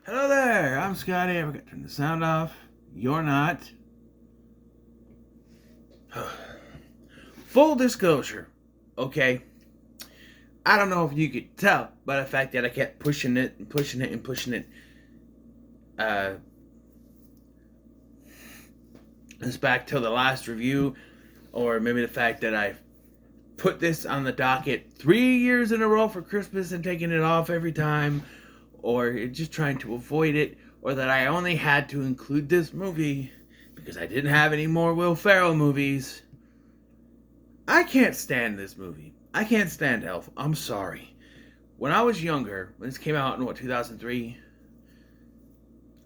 Hello there, I'm Scotty. I forgot to turn the sound off. You're not. Full disclosure, okay? I don't know if you could tell by the fact that I kept pushing it and pushing it and pushing it. It's back till the last review, or maybe the fact that I put this on the docket 3 years in a row for Christmas and taking it off every time, or just trying to avoid it, or that I only had to include this movie because I didn't have any more Will Ferrell movies. I can't stand this movie. I can't stand Elf. I'm sorry. When I was younger, when this came out in 2003,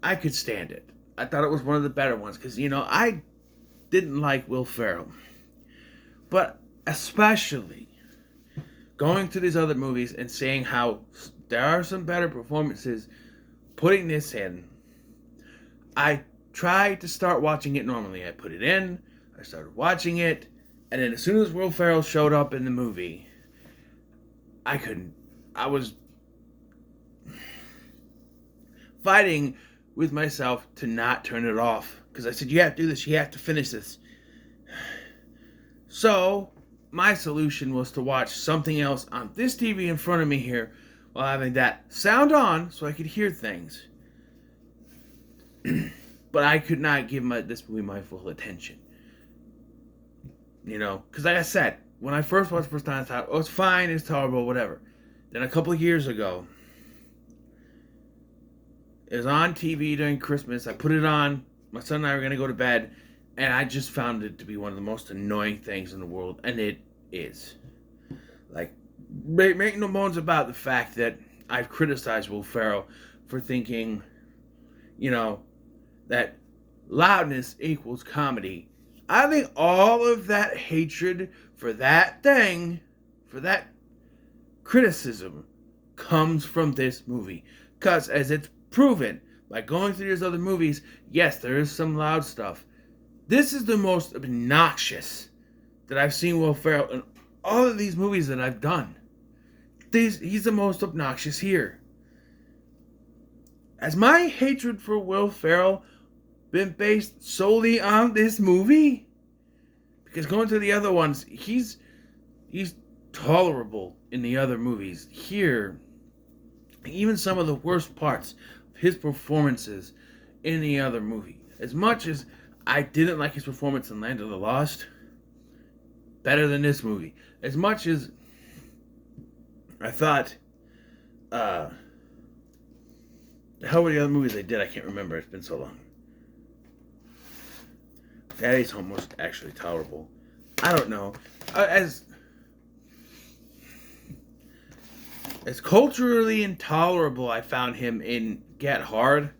I could stand it. I thought it was one of the better ones because, I didn't like Will Ferrell. But especially going to these other movies and seeing how there are some better performances, putting this in, I tried to start watching it normally. I put it in, I started watching it, and then as soon as Will Ferrell showed up in the movie, I couldn't. I was fighting with myself to not turn it off. Because I said, you have to do this, you have to finish this. So, my solution was to watch something else on this TV in front of me here while having that sound on so I could hear things. But I could not give this movie my full attention. Because like I said, when I first watched it the first time, I thought, oh, it's fine, it's tolerable, whatever. Then a couple of years ago, it was on TV during Christmas. I put it on. My son and I were going to go to bed. And I just found it to be one of the most annoying things in the world. And it is. Like, make no bones about the fact that I've criticized Will Ferrell for thinking, that loudness equals comedy. I think all of that hatred for that thing, for that criticism, comes from this movie. Because as it's proven by going through these other movies, yes, there is some loud stuff. This is the most obnoxious that I've seen Will Ferrell in all of these movies that I've done. He's the most obnoxious here. Has my hatred for Will Ferrell been based solely on this movie? Because going to the other ones, he's tolerable in the other movies. Here, even some of the worst parts of his performances in the other movie. As much as I didn't like his performance in Land of the Lost, better than this movie. As much as I thought, the hell were the other movies they did? I can't remember. It's been so long. Daddy's Home was actually tolerable. I don't know. As culturally intolerable I found him in Get Hard.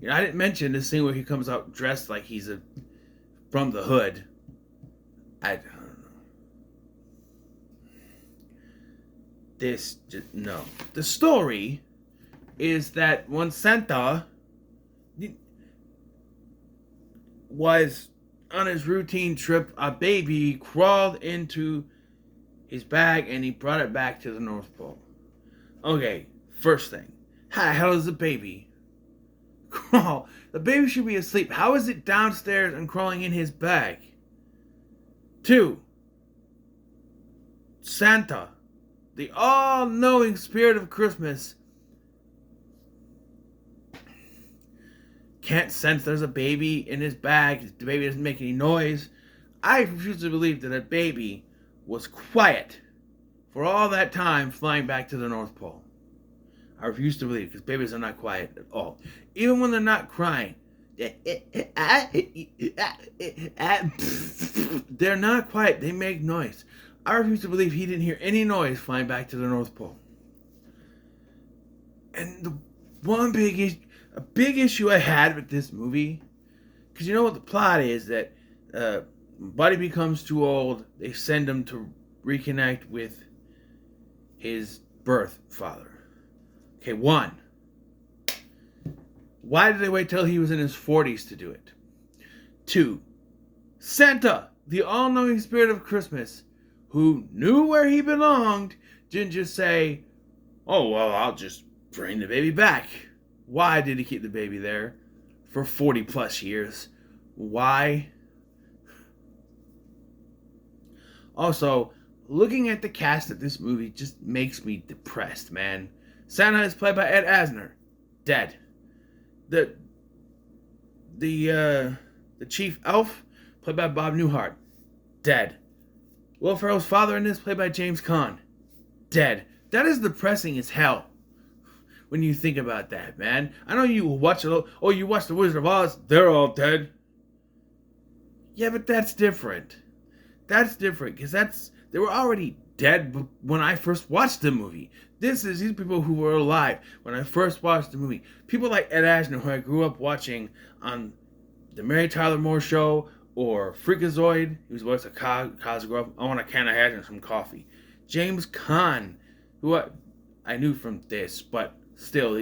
I didn't mention this scene where he comes out dressed like he's from the hood. I don't know. No. The story is that when Santa was on his routine trip, a baby crawled into his bag and he brought it back to the North Pole. Okay, first thing. How the hell is a baby crawl? The baby should be asleep. How is it downstairs and crawling in his bag? 2. Santa, the all-knowing spirit of Christmas, can't sense there's a baby in his bag. The baby doesn't make any noise. I refuse to believe that a baby was quiet for all that time flying back to the North Pole. I refuse to believe, because babies are not quiet at all. Even when they're not crying, they're not quiet. They make noise. I refuse to believe he didn't hear any noise flying back to the North Pole. And the one a big issue I had with this movie, because you know what the plot is, that Buddy becomes too old. They send him to reconnect with his birth father. Okay, 1. Why did they wait till he was in his 40s to do it? 2. Santa, the all-knowing spirit of Christmas, who knew where he belonged, didn't just say, oh, well, I'll just bring the baby back. Why did he keep the baby there for 40 plus years? Why? Also, looking at the cast of this movie just makes me depressed, man. Santa is played by Ed Asner, dead. The chief elf, played by Bob Newhart, dead. Will Ferrell's father in this, played by James Caan, dead. That is depressing as hell when you think about that, man. I know you watch it. Oh, you watch The Wizard of Oz, they're all dead. Yeah, but that's different. That's different, because they were already dead when I first watched the movie. These people who were alive when I first watched the movie. People like Ed Asner, who I grew up watching on the Mary Tyler Moore Show or Freakazoid. He was voice of Cosgrove. I want a can of hash and some coffee. James Caan, who I knew from this, but still,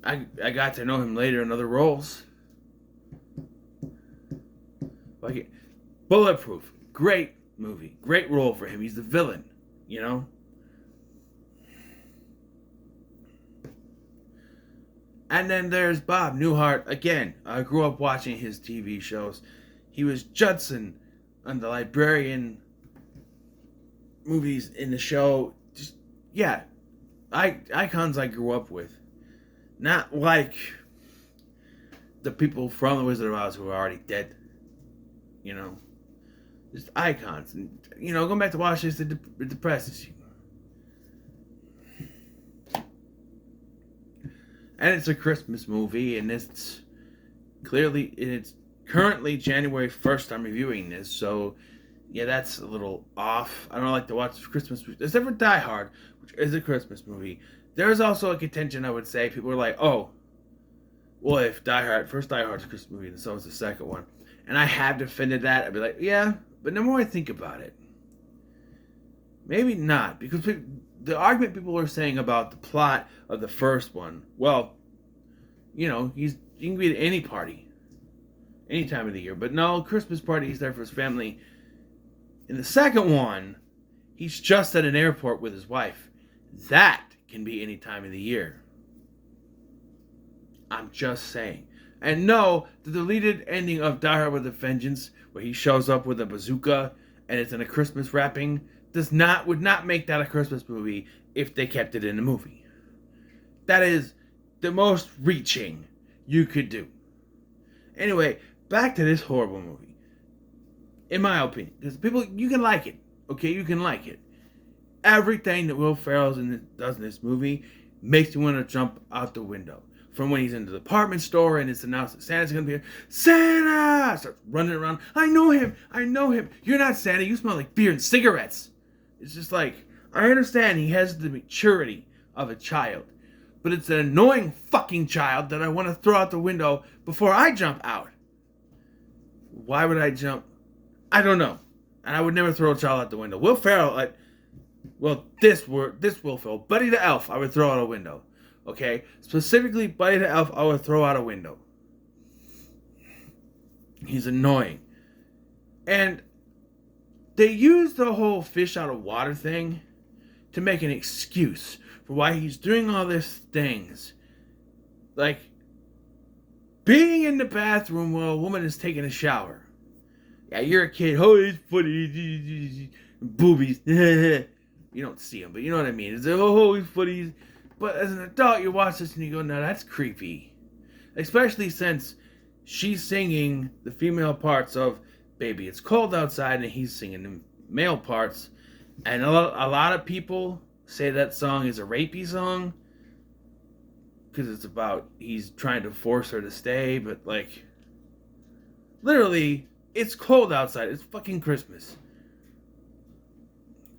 I got to know him later in other roles. Like Bulletproof, great movie, great role for him. He's the villain, you know. And then there's Bob Newhart. Again, I grew up watching his TV shows. He was Judson on the Librarian movies in the show. Just, yeah, icons I grew up with. Not like the people from The Wizard of Oz who are already dead. You know, just icons. And, you know, going back to watch this, it depresses you. And it's a Christmas movie, and it's currently January 1st I'm reviewing this, so yeah, that's a little off. I don't like to watch Christmas movies, except for Die Hard, which is a Christmas movie. There's also a contention, I would say. People are like, oh, well, if first Die Hard's a Christmas movie, then so is the second one. And I have defended that. I'd be like, yeah, but the more I think about it, maybe not, because the argument people are saying about the plot of the first one, well, you know, you can be at any party, any time of the year, but no, Christmas party, he's there for his family. In the second one, he's just at an airport with his wife. That can be any time of the year. I'm just saying. And no, the deleted ending of Die Hard with a Vengeance, where he shows up with a bazooka and it's in a Christmas wrapping, would not make that a Christmas movie if they kept it in the movie. That is the most reaching you could do. Anyway, back to this horrible movie. In my opinion, because people, you can like it, okay? You can like it. Everything that Will Ferrell does in this movie makes you want to jump out the window. From when he's in the department store and it's announced that Santa's going to be here. Santa! Starts running around. I know him. You're not Santa. You smell like beer and cigarettes. It's just like, I understand he has the maturity of a child. But it's an annoying fucking child that I want to throw out the window before I jump out. Why would I jump? I don't know. And I would never throw a child out the window. Will Ferrell, this Will Ferrell, Buddy the Elf, I would throw out a window. Okay? Specifically, Buddy the Elf, I would throw out a window. He's annoying. And they use the whole fish out of water thing to make an excuse for why he's doing all these things. Like, being in the bathroom while a woman is taking a shower. Yeah, you're a kid. Oh, it's funny. Boobies. You don't see them, but you know what I mean. It's like, oh, it's funny. But as an adult, you watch this and you go, no, that's creepy. Especially since she's singing the female parts of Baby It's Cold Outside, and he's singing the male parts. And a lot of people say that song is a rapey song. Because it's about, he's trying to force her to stay, but like, literally, it's cold outside. It's fucking Christmas.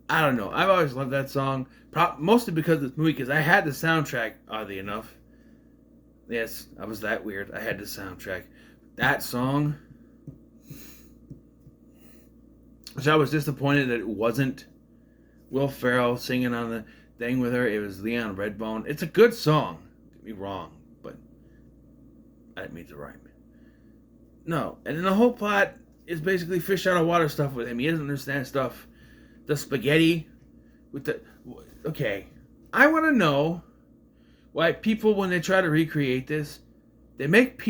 I don't know. I've always loved that song. Mostly because of this movie, because I had the soundtrack, oddly enough. Yes, I was that weird. I had the soundtrack. That song, which I was disappointed that it wasn't Will Ferrell singing on the thing with her. It was Leon Redbone. It's a good song. Don't get me wrong, but I didn't mean to rhyme. No, and then the whole plot is basically fish out of water stuff with him. He doesn't understand stuff. The spaghetti with the... Okay, I want to know why people, when they try to recreate this, they make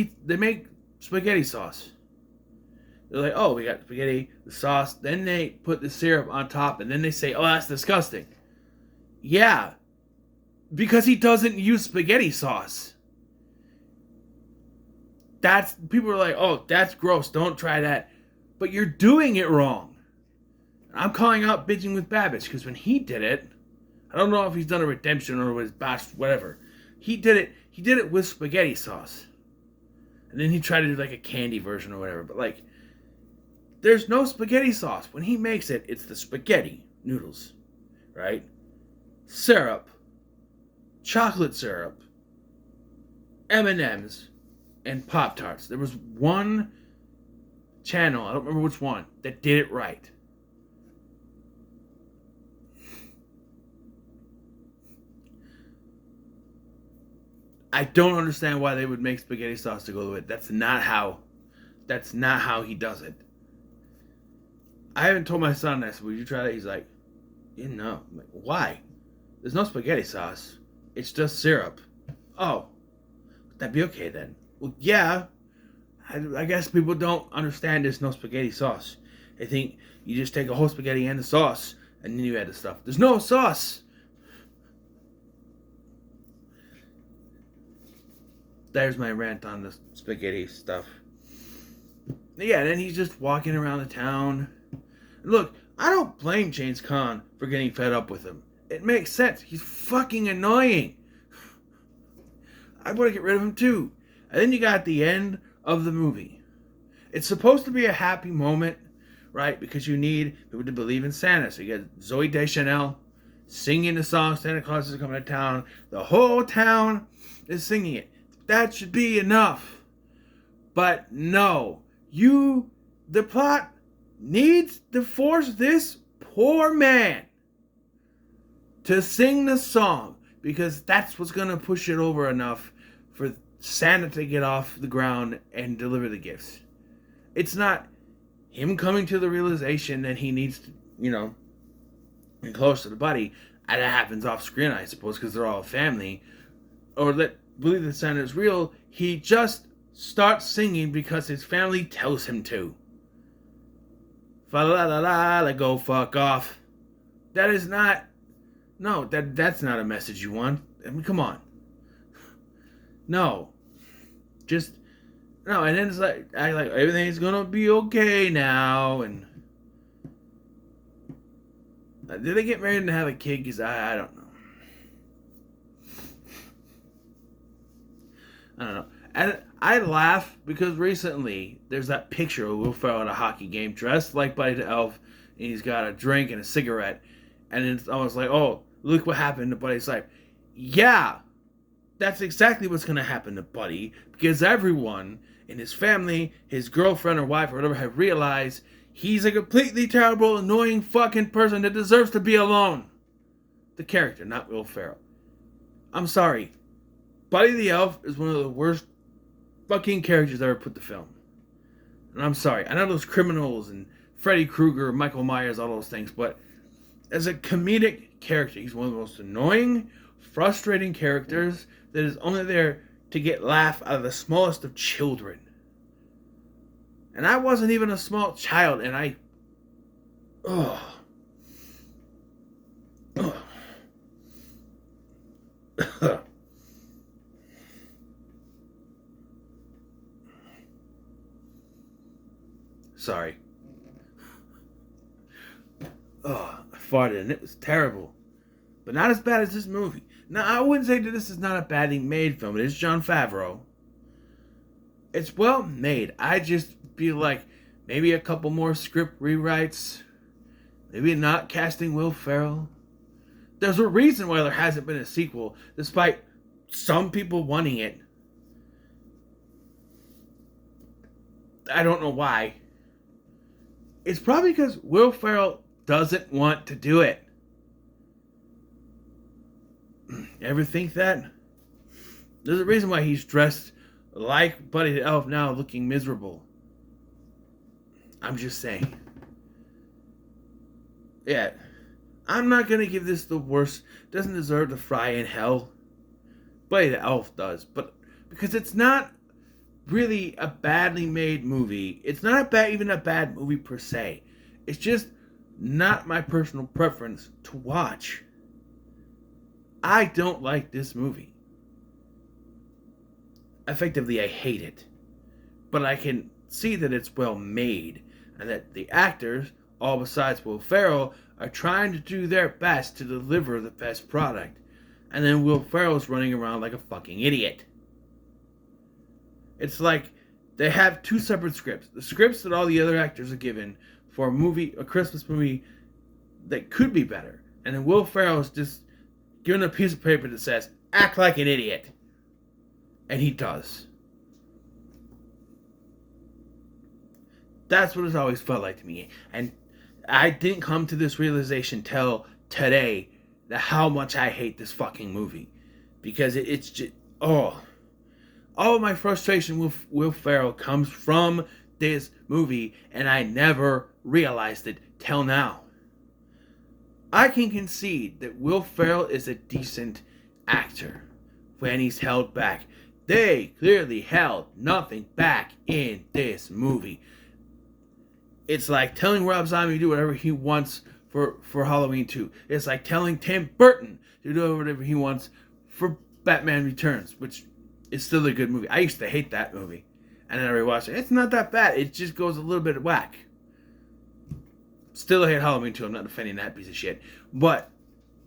spaghetti sauce. They're like, oh, we got spaghetti, the sauce, then they put the syrup on top, and then they say, oh, that's disgusting. Yeah, because he doesn't use spaghetti sauce. People are like, oh, that's gross, don't try that. But you're doing it wrong. I'm calling out Bitching with Babbage, because when he did it, I don't know if he's done a redemption or with Bash, whatever. He did it with spaghetti sauce. And then he tried to do like a candy version or whatever. But like, there's no spaghetti sauce. When he makes it, it's the spaghetti noodles, right? Syrup, chocolate syrup, M&Ms, and Pop-Tarts. There was one channel, I don't remember which one, that did it right. I don't understand why they would make spaghetti sauce to go with it. That's not how he does it. I haven't told my son this. Would you try that? He's like, yeah, no. I'm like, why? There's no spaghetti sauce. It's just syrup. Oh, would that be okay then? Well, yeah. I guess people don't understand there's no spaghetti sauce. They think you just take a whole spaghetti and the sauce, and then you add the stuff. There's no sauce. There's my rant on the spaghetti stuff. Yeah, then he's just walking around the town. Look, I don't blame James Caan for getting fed up with him. It makes sense. He's fucking annoying. I want to get rid of him too. And then you got the end of the movie. It's supposed to be a happy moment, right? Because you need people to believe in Santa. So you get Zooey Deschanel singing the song, Santa Claus is coming to town. The whole town is singing it. That should be enough. But no. The plot needs to force this poor man to sing the song, because that's what's going to push it over enough for Santa to get off the ground and deliver the gifts. It's not him coming to the realization that he needs to, get close to the buddy. And that happens off screen, I suppose, because they're all family. Or believe that Santa is real. He just starts singing because his family tells him to. Fa la la la la, go fuck off. That is not. No, that's not a message you want. I mean, come on. No. Just. No, and then it's like, act like everything's gonna be okay now, and. Did they get married and have a kid? Because I don't know. I don't know. And I laugh because recently there's that picture of Will Ferrell at a hockey game dressed like Buddy the Elf, and he's got a drink and a cigarette, and it's almost like, oh, look what happened to Buddy's life. Yeah, that's exactly what's going to happen to Buddy, because everyone in his family, his girlfriend or wife or whatever, have realized he's a completely terrible, annoying fucking person that deserves to be alone. The character, not Will Ferrell. I'm sorry. Buddy the Elf is one of the worst fucking characters ever put to film. And I'm sorry. I know those criminals and Freddy Krueger, Michael Myers, all those things, but as a comedic character, he's one of the most annoying, frustrating characters that is only there to get laugh out of the smallest of children. And I wasn't even a small child, and I... Ugh. Ugh. Sorry. Oh, I farted and it was terrible. But not as bad as this movie. Now, I wouldn't say that this is not a badly made film. It is Jon Favreau. It's well made. I just feel like maybe a couple more script rewrites. Maybe not casting Will Ferrell. There's a reason why there hasn't been a sequel, despite some people wanting it. I don't know why. It's probably because Will Ferrell doesn't want to do it. Ever think that? There's a reason why he's dressed like Buddy the Elf now, looking miserable. I'm just saying. Yeah. I'm not going to give this the worst. Doesn't deserve to fry in hell. way the elf does, but because it's not really a badly made movie. It's not even a bad movie per se. It's just not my personal preference to watch. I don't like this movie. Effectively, I hate it. But I can see that it's well made, and that the actors, all besides Will Ferrell, are trying to do their best to deliver the best product. And then Will Ferrell's running around like a fucking idiot. It's like they have two separate scripts. The scripts that all the other actors are given for a Christmas movie that could be better. And then Will Ferrell's just given a piece of paper that says, act like an idiot. And he does. That's what it's always felt like to me. And I didn't come to this realization till today that how much I hate this fucking movie. Because it's just, all of my frustration with Will Ferrell comes from this movie, and I never realized it till now. I can concede that Will Ferrell is a decent actor when he's held back. They clearly held nothing back in this movie. It's like telling Rob Zombie to do whatever he wants for Halloween 2. It's like telling Tim Burton to do whatever he wants for Batman Returns, which is still a good movie. I used to hate that movie. And then I rewatched it. It's not that bad. It just goes a little bit whack. Still hate Halloween 2. I'm not defending that piece of shit. But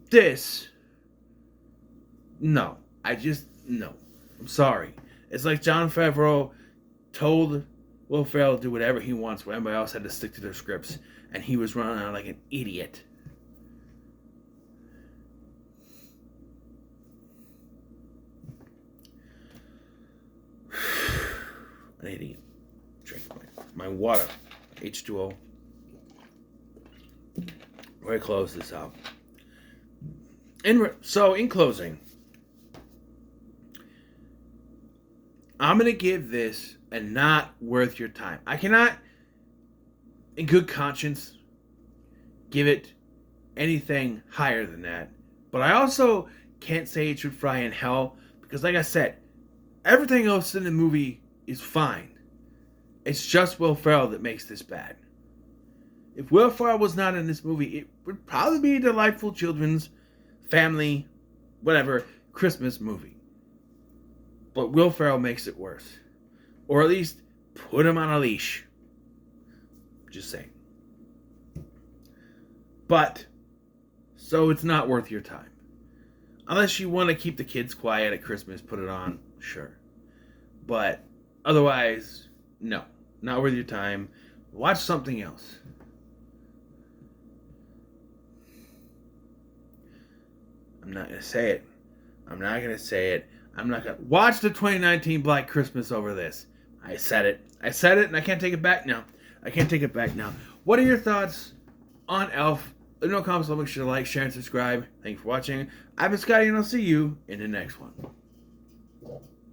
this, no. No. I'm sorry. It's like Jon Favreau told Will Ferrell to do whatever he wants when everybody else had to stick to their scripts. And he was running around like an idiot. I need to drink my water. H2O. We're going to close this out. In closing, I'm going to give this a not worth your time. I cannot, in good conscience, give it anything higher than that. But I also can't say it should fry in hell, because like I said, everything else in the movie is fine. It's just Will Ferrell that makes this bad. If Will Ferrell was not in this movie, it would probably be a delightful children's, family, whatever, Christmas movie. But Will Ferrell makes it worse. Or at least put him on a leash. Just saying. But, so it's not worth your time. Unless you want to keep the kids quiet at Christmas, put it on, sure. But otherwise, no. Not worth your time. Watch something else. I'm not going to say it. I'm not going to watch the 2019 Black Christmas over this. I said it and I can't take it back now. What are your thoughts on Elf? Let me know in the comments below. Make sure to like, share, and subscribe. Thank you for watching. I've been Scotty, and I'll see you in the next one.